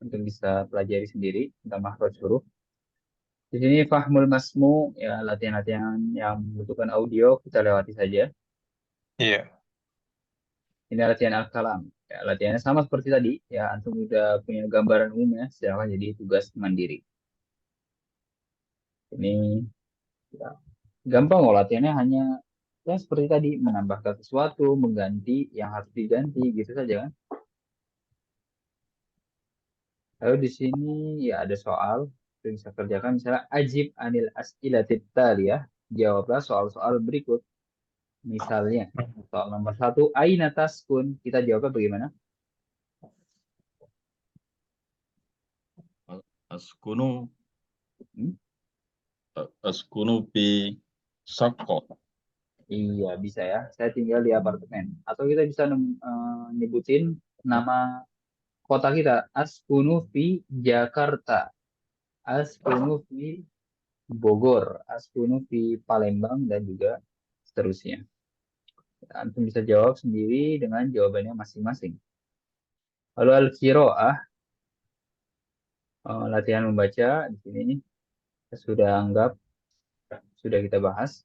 untuk bisa pelajari sendiri tentang makhraj huruf. Di sini fahmul masmu ya latihan-latihan yang membutuhkan audio kita lewati saja. Iya. Ini latihan al-kalam. Ya, latihannya sama seperti tadi. Ya, antum udah punya gambaran umumnya, sedangkan jadi tugas mandiri. Ini ya, gampang kok latihannya hanya ya seperti tadi menambahkan sesuatu, mengganti yang harus diganti gitu saja kan. Lalu di sini ya ada soal yang bisa kerjakan misalnya ajib anil as'ilatit taliyah. Jawablah soal-soal berikut. Misalnya soal nomor satu, aina taskun. Kita jawabnya bagaimana? Askunu Hmm? askunu fi Sako. Iya, bisa ya. Saya tinggal di apartemen. Atau kita bisa nyebutin nama kota kita. Askunu fi Jakarta. Askunu fi Bogor. Askunu fi Palembang dan juga seterusnya. Antum bisa jawab sendiri dengan jawabannya masing-masing. Lalu al-qiraah, latihan membaca di sini kita sudah anggap sudah kita bahas.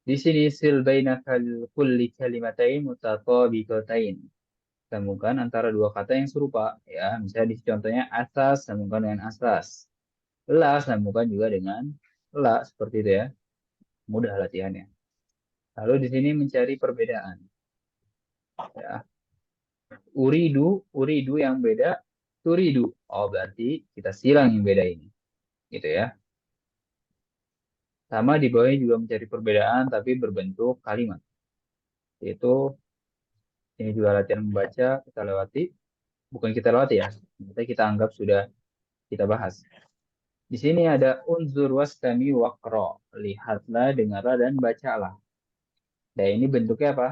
Di sini sil baina kulli kalimatain mutatabiqatain. Sambungkan antara dua kata yang serupa. Ya, misalnya di contohnya asas sambungkan dengan asas. La sambungkan juga dengan la seperti itu ya. Mudah latihannya. Lalu di sini mencari perbedaan. Ya, uridu yang beda, turidu. Oh, berarti kita silang yang beda ini. Gitu ya. Sama di bawahnya juga mencari perbedaan tapi berbentuk kalimat. Yaitu ini juga latihan membaca kita lewati. Bukan kita lewati ya. Kita anggap sudah kita bahas. Di sini ada unsur wastami wakro. Lihatlah, dengarlah, dan bacalah. Dan ini bentuknya apa?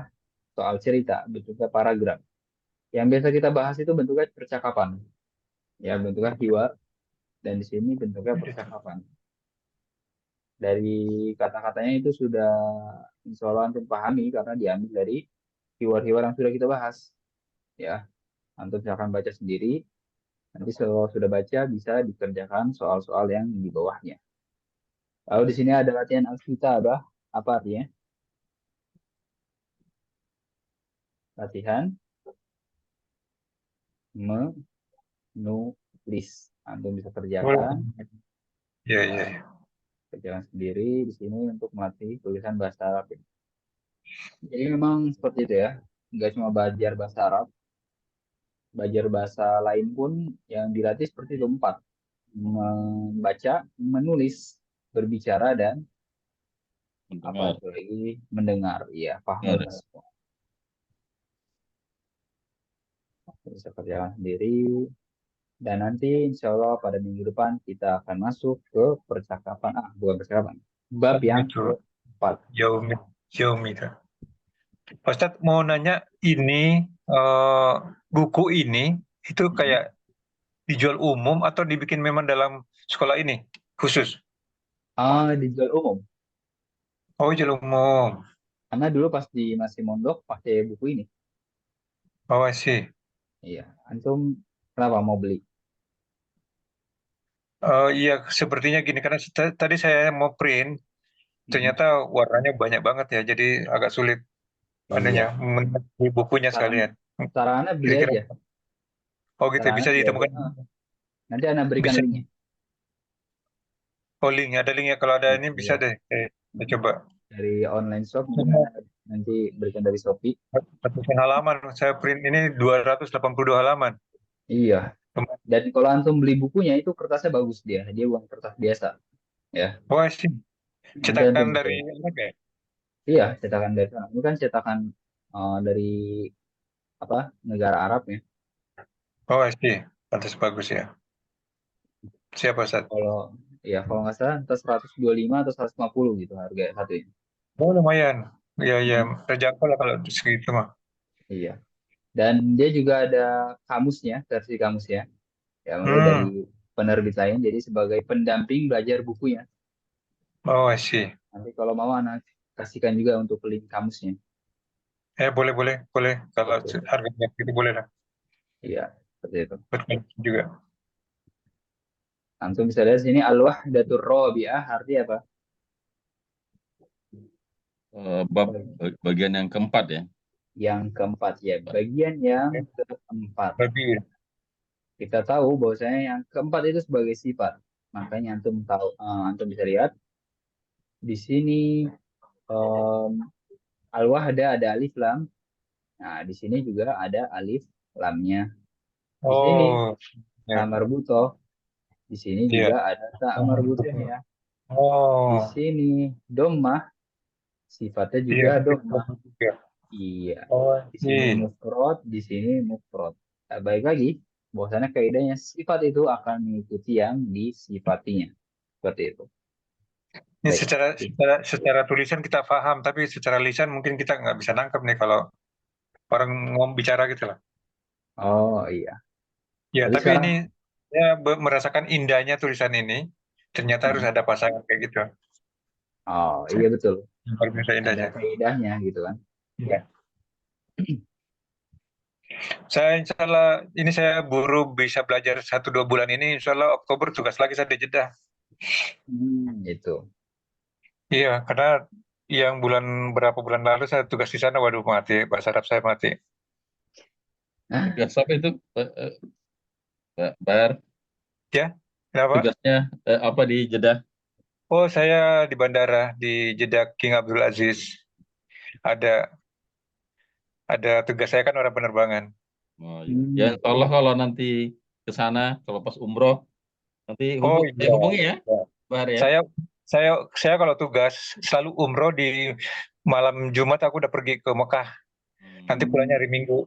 Soal cerita, bentuknya paragraf. Yang biasa kita bahas itu bentuknya percakapan. Ya, bentuknya hiwar. Dan di sini bentuknya percakapan. Dari kata-katanya itu sudah insya Allah antum pahami karena diambil dari hiwar-hiwar yang sudah kita bahas. Ya, antum silakan baca sendiri. Nanti kalau sudah baca bisa dikerjakan soal-soal yang di bawahnya. Lalu di sini ada latihan al-kitabah. Apa artinya? Latihan menulis. Antum bisa kerjakan, Iya, iya, iya. kerjakan sendiri di sini untuk melatih tulisan bahasa Arab. Jadi memang seperti itu ya. Nggak cuma belajar bahasa Arab, belajar bahasa lain pun yang dilatih seperti itu empat. Membaca, menulis, berbicara, dan apa Mendengar. itu lagi? Mendengar. Iya, paham Dengar. semua. Bisa kerjakan sendiri. Dan nanti insya Allah pada minggu depan kita akan masuk ke percakapan. Ah, bukan percakapan. Bab yang Itu keempat. Yaumi, Yaumi itu. Pak Ustadz mau nanya ini eh, buku ini itu Mhm. kayak dijual umum atau dibikin memang dalam sekolah ini khusus? Ah, dijual umum. Oh, jual umum. Karena dulu pas di masih mondok pakai buku ini. Oh, sih. Iya. Antum kenapa mau beli? Iya, sepertinya gini karena tadi saya mau print, Mhm. ternyata warnanya banyak banget ya, jadi agak sulit anunya Iya. mencari bukunya Saran sekalian. sarannya beli Kira-kira, aja. oh gitu Sarannya bisa beli aja. ditemukan, Nanti Anda berikan bisa. linknya. Oh linknya, ada linknya kalau ada ini bisa Iya. deh. Saya coba. Dari online shop mungkin Cuma Anda nanti berikan dari Shopee. ratusan halaman, saya print ini 282 halaman. Iya. Lumayan. Dan kalau antum beli bukunya itu kertasnya bagus dia. Dia bukan kertas biasa, ya. Wah sih, Nanti antum cetakan bisa. dari mana ya? Iya, cetakan dari sana. Ini kan cetakan dari apa? Negara Arab ya. Oh sih, pantas bagus ya. Siapa Ustaz? Kalau ya kalau nggak salah entah 125 atau 150 gitu harga satunya. Oh lumayan. Iya iya, Mhm. terjangkau lah kalau segitu mah. Iya. Dan dia juga ada kamusnya, versi kamusnya. Ya, mulai dari Hmm. penerbit lain. Jadi sebagai pendamping belajar bukunya. Oh sih. Nanti kalau mau anak kasihkan juga untuk link kamusnya. Boleh boleh boleh. Kalau Seperti itu. harganya gitu boleh lah. Iya, seperti itu. Betul juga. Langsung bisa lihat sini al-wahdatur rabi'ah arti apa? Bab bagian yang keempat ya. Yang keempat ya, bagian yang Ya, keempat. lebih. Kita tahu bahwasanya yang keempat itu sebagai sifat. Makanya antum tahu, antum bisa lihat di sini em, al-wahda ada alif lam. Nah, di sini juga ada alif lamnya. Di sini Oh ta ya. marbutoh, di sini Iya. juga ada ta marbutohnya. Di Oh sini dommah, sifatnya iya. juga dommah. Juga. Iya. Oh Di sini iya. mufrad, di sini mufrad. Nah, baik lagi, bahwasanya kaidahnya sifat itu akan mengikuti yang disifatinya. Seperti itu. Ini Baik. secara tulisan kita paham, tapi secara lisan mungkin kita nggak bisa nangkep nih kalau orang ngomong bicara gitu lah. Oh iya. Ya, Tapi tapi ini sekarang, saya merasakan indahnya tulisan ini. Ternyata harus mm, ada pasangan kayak gitu. oh iya betul. Luar biasa Ada indahnya. kaidahnya gitu kan. Iya. Saya insya Allah ini saya buru bisa belajar 1-2 bulan ini. Insya Allah Oktober tugas lagi saya di Jeddah. Itu. Iya, karena yang berapa bulan lalu saya tugas di sana, waduh mati, bahasa Arab saya mati. Nah, Tugas apa itu, Pak Bar? Ya, kenapa? Tugasnya apa di Jeddah? Oh, saya di bandara di Jeddah King Abdul Aziz. Ada ada tugas saya kan orang penerbangan. Oh, iya. Ya, insya Allah Jadi, kalau nanti ke sana, kalau pas umroh, nanti Oh iya, hubungi ya, ya. Bar ya. Saya saya saya kalau tugas selalu umroh di malam Jumat aku udah pergi ke Mekah. Nanti Hmm. pulangnya hari Minggu.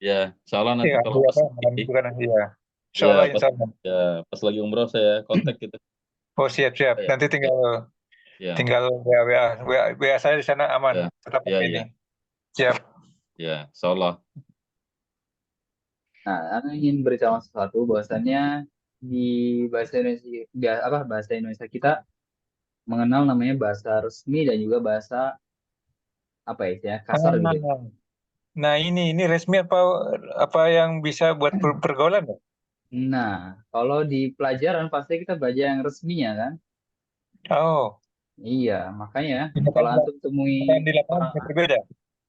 Ya, insya Allah nanti Iya, kalau iya pas kan, malam Minggu kan. Iya. Insya ya Allah, pas insya Allah. ya pas lagi umroh saya kontak gitu. Oh siap siap. Ya, Nanti ya, tinggal ya, tinggal WA saya di sana aman. ya, Tetap ya, pakai ini. ya, Siap. ya, insya Allah. nah, aku ingin beritahu sesuatu bahwasannya di bahasa Indonesia, apa bahasa Indonesia kita mengenal namanya bahasa resmi dan juga bahasa apa ya, kasar gitu ya. Ah, nah ini resmi apa apa yang bisa buat pergaulan ya? Nah, kalau di pelajaran pasti kita baca yang resminya kan? Oh, Iya, makanya bukan kalau antum temui bukan di lapangan orang, bisa berbeda.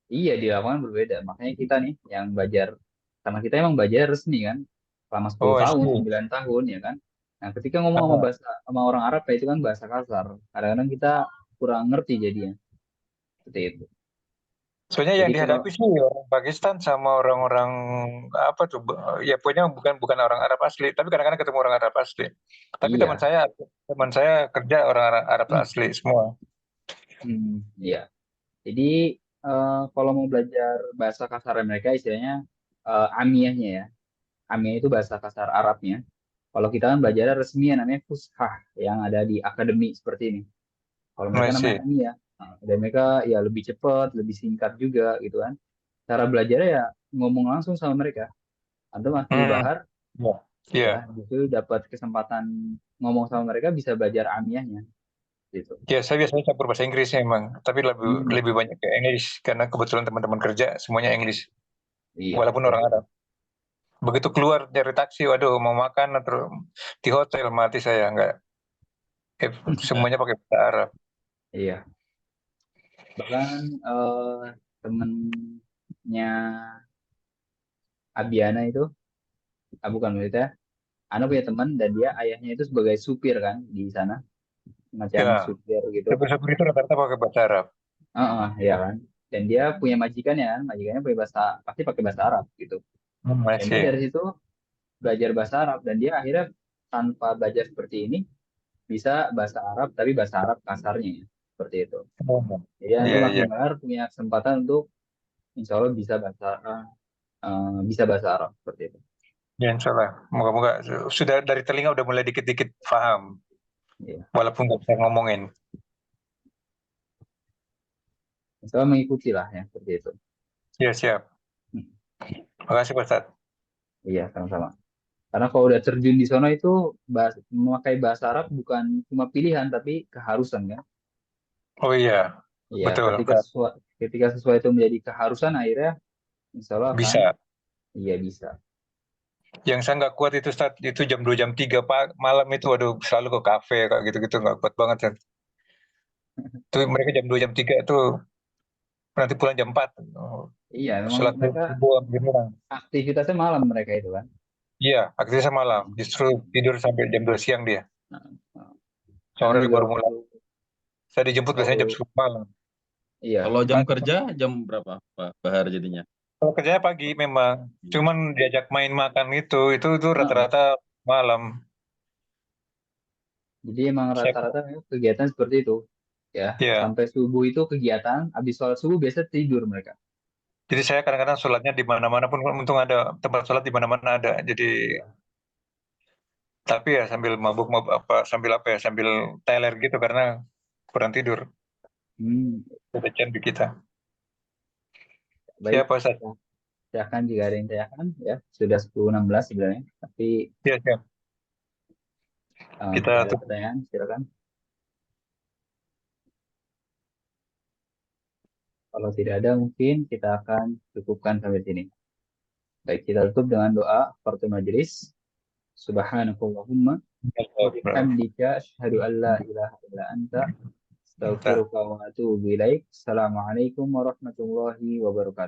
iya di lapangan berbeda. Makanya kita nih yang belajar, karena kita emang belajar resmi kan, selama 10 Oh, I tahun, see. 9 tahun ya kan. Nah, ketika ngomong sama Ah, bahasa sama orang Arab ya itu kan bahasa kasar. Kadang-kadang kita kurang ngerti jadinya. Seperti itu. soalnya yang Jadi kalau dihadapi sih orang Pakistan sama orang-orang apa tuh? Ya pokoknya bukan bukan orang Arab asli, tapi kadang-kadang ketemu orang Arab asli. Tapi iya, teman saya kerja orang Arab asli semua. iya. Jadi kalau mau belajar bahasa kasar mereka istilahnya amiyahnya ya. Amiyah itu bahasa kasar Arabnya. Kalau kita kan belajar resmi yang namanya fushah yang ada di akademi seperti ini. Kalau mereka I namanya see. amiyah. Nah, dan mereka ya lebih cepat, lebih singkat juga gitu kan. Cara belajarnya ya ngomong langsung sama mereka. Antum asli Hmm, Bahar ya, ya, ya, itu dapat kesempatan ngomong sama mereka bisa belajar amiyahnya gitu. ya. Saya biasanya campur bahasa Inggrisnya emang, tapi lebih Hmm, lebih banyak ke English karena kebetulan teman-teman kerja semuanya English, iya, walaupun orang seperti itu. Arab. Begitu keluar dari taksi, waduh mau makan atau di hotel mati saya nggak. Semuanya pakai bahasa Arab. Iya. Bahkan temennya Abiana itu, bukan maksudnya, Ana punya teman dan dia ayahnya itu sebagai supir kan di sana, macam Ya, supir gitu. supir itu rata-rata pakai bahasa Arab. Ya kan. Dan dia punya majikannya kan, majikannya punya bahasa, pasti pakai bahasa Arab gitu. Dan dia Masih. dari situ belajar bahasa Arab dan dia akhirnya tanpa belajar seperti ini bisa bahasa Arab tapi bahasa Arab kasarnya ya, seperti itu. Oh, Jadi nanti iya, makin iya. mahal punya kesempatan untuk insya Allah bisa bahasa Arab seperti itu. Ya, insya Allah. Moga-moga sudah dari telinga udah mulai dikit-dikit paham, Iya. walaupun nggak bisa ngomongin. Insya Allah mengikuti lah ya seperti itu. Ya, siap. Hmm. Makasih, Pak Ustadz. Iya sama-sama. Karena kalau udah terjun di sana itu memakai bahasa Arab bukan cuma pilihan tapi keharusan kan. Oh iya, Iya, betul. ketika sesuai itu menjadi keharusan akhirnya insya Allah akan Bisa. iya bisa. Yang saya nggak kuat itu Ustadz, itu jam 2 jam 3 malam itu, waduh, selalu ke kafe, kayak gitu-gitu, nggak kuat banget. Kan. Itu mereka jam 2 jam 3 itu nanti pulang jam 4. Oh, Iya, memang sholat mereka subuh gitu. aktivitasnya malam mereka itu kan. Iya, aktivitas malam. Hmm. Justru tidur sampai jam 2 siang dia. Nah, nah. Karena Sore juga baru mulai. waktu Saya dijemput biasanya jam kalau 10 malam. iya Kalau jam kerja jam berapa Pak Bahar jadinya? Kalau kerjanya pagi memang. Cuman diajak main makan itu Heeh. rata-rata malam. Jadi emang Saya, rata-rata memang kegiatan seperti itu ya ya. sampai subuh itu kegiatan habis sholat subuh biasa tidur mereka. Jadi saya kadang-kadang sholatnya di mana-mana pun, untung ada tempat sholat di mana-mana ada. Jadi Iya. tapi ya sambil mabuk apa, sambil apa ya, sambil teler gitu karena kurang tidur. Hmm, Kecen di kita. baik. Siapa Ustaz? Nah, silakan jika ada yang tanyakan ya sudah 10.16 sebenarnya tapi Ya, siap. jika Kita ada tuh. pertanyaan silakan. Kalau tidak ada mungkin kita akan cukupkan sampai sini. Baik, kita tutup dengan doa kafaratul majelis. Subhanakallahumma wa bihamdika asyhadu an la ilaha illa anta astaghfiruka wa atubu ilaik. Assalamualaikum warahmatullahi wabarakatuh.